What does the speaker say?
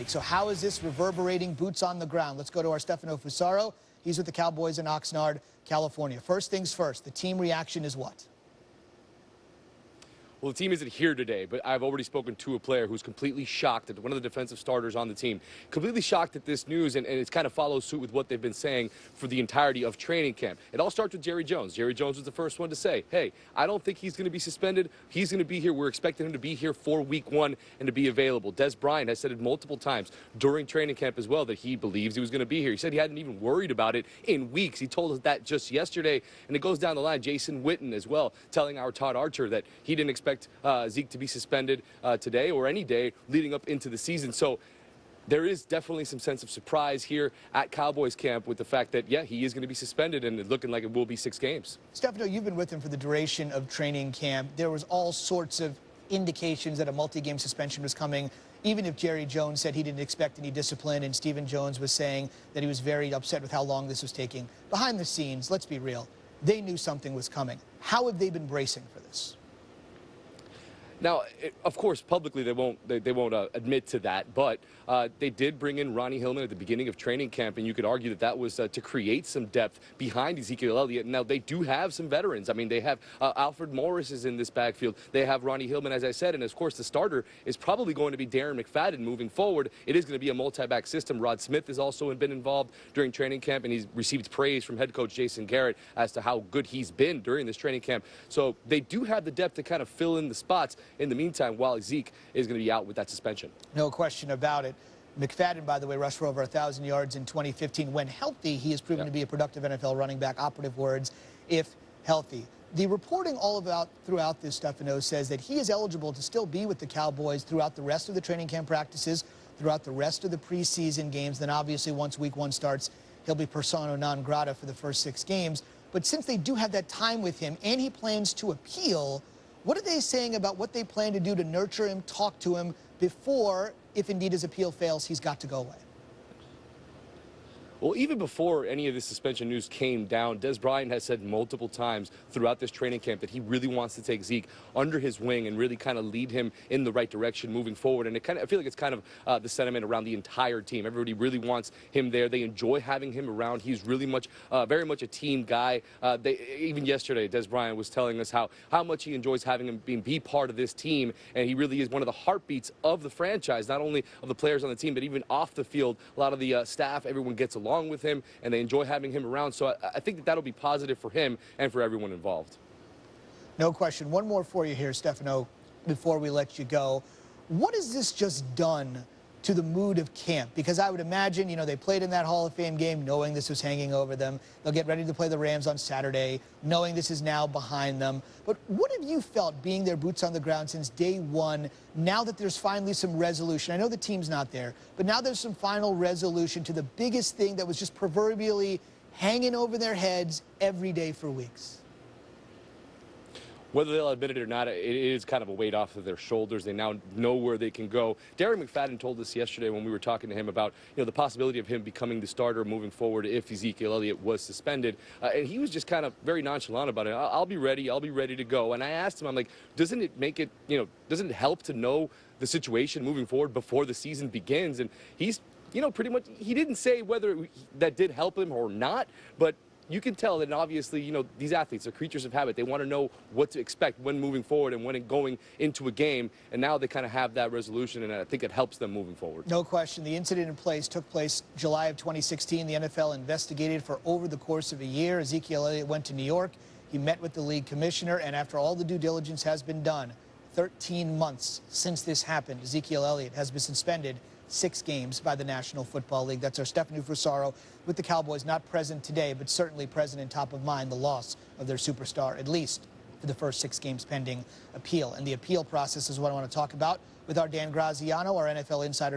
So how is this reverberating, boots on the ground? Let's go to our Stefano Fusaro. He's with the Cowboys in Oxnard, California. First things first, the team reaction is what? Well, the team isn't here today, but I've already spoken to a player who's completely shocked at one of the defensive starters on the team. Completely shocked at this news, and it kind of follows suit with what they've been saying for the entirety of training camp. It all starts with Jerry Jones. Jerry Jones was the first one to say, hey, I don't think he's going to be suspended. He's going to be here. We're expecting him to be here for week 1 and to be available. Des Bryant has said it multiple times during training camp as well that he believes he was going to be here. He said he hadn't even worried about it in weeks. He told us that just yesterday, and it goes down the line. Jason Witten as well telling our Todd Archer that he didn't expect Zeke to be suspended today or any day leading up into the season. So there is definitely some sense of surprise here at Cowboys camp with the fact that, yeah, he is going to be suspended and it's looking like it will be 6 games. Stefano, you've been with him for the duration of training camp. There was all sorts of indications that a multi-game suspension was coming, even if Jerry Jones said he didn't expect any discipline and Stephen Jones was saying that he was very upset with how long this was taking. Behind the scenes, let's be real, they knew something was coming. How have they been bracing for this? Now, of course, publicly they won't admit to that, but they did bring in Ronnie Hillman at the beginning of training camp, and you could argue that that was to create some depth behind Ezekiel Elliott. Now, they do have some veterans. I mean, they have Alfred Morris is in this backfield. They have Ronnie Hillman, as I said, and of course the starter is probably going to be Darren McFadden moving forward. It is going to be a multi-back system. Rod Smith has also been involved during training camp, and he's received praise from head coach Jason Garrett as to how good he's been during this training camp. So they do have the depth to kind of fill in the spots in the meantime, while Zeke is going to be out with that suspension. No question about it. McFadden, by the way, rushed for over 1,000 yards in 2015. When healthy, he has proven to be a productive NFL running back. Operative words, if healthy. The reporting throughout this, Stefano, says that he is eligible to still be with the Cowboys throughout the rest of the training camp practices, throughout the rest of the preseason games. Then obviously once week 1 starts, he'll be persona non grata for the first 6 games. But since they do have that time with him and he plans to appeal, what are they saying about what they plan to do to nurture him, talk to him before, if indeed his appeal fails, he's got to go away? Well, even before any of this suspension news came down, Des Bryant has said multiple times throughout this training camp that he really wants to take Zeke under his wing and really kind of lead him in the right direction moving forward. And I feel like it's kind of the sentiment around the entire team. Everybody really wants him there. They enjoy having him around. He's really very much a team guy. Even yesterday, Des Bryant was telling us how much he enjoys having him be part of this team. And he really is one of the heartbeats of the franchise, not only of the players on the team, but even off the field. A lot of the staff, everyone gets along with him, and they enjoy having him around. So I think that'll be positive for him and for everyone involved. No question. One more for you here, Stefano, before we let you go. What has this just done to the mood of camp? Because I would imagine, you know, they played in that Hall of Fame game knowing this was hanging over them. They'll get ready to play the Rams on Saturday, knowing this is now behind them. But what have you felt being their boots on the ground since day 1, now that there's finally some resolution? I know the team's not there, but now there's some final resolution to the biggest thing that was just proverbially hanging over their heads every day for weeks. Whether they'll admit it or not, it is kind of a weight off of their shoulders. They now know where they can go. Darren McFadden told us yesterday when we were talking to him about, you know, the possibility of him becoming the starter moving forward if Ezekiel Elliott was suspended. And he was just kind of very nonchalant about it. I'll be ready. I'll be ready to go. And I asked him, I'm like, doesn't it make it, you know, doesn't it help to know the situation moving forward before the season begins? And he's, you know, pretty much, he didn't say whether that did help him or not, but you can tell that obviously, you know, these athletes are creatures of habit. They want to know what to expect when moving forward and when going into a game. And now they kind of have that resolution, and I think it helps them moving forward. No question. The incident took place July of 2016. The NFL investigated for over the course of a year. Ezekiel Elliott went to New York. He met with the league commissioner, and after all the due diligence has been done, 13 months since this happened, Ezekiel Elliott has been suspended 6 games by the National Football League. That's our Stefano Fusaro with the Cowboys, not present today, but certainly present and top of mind, the loss of their superstar, at least for the first 6 games pending appeal. And the appeal process is what I want to talk about with our Dan Graziano, our NFL insider.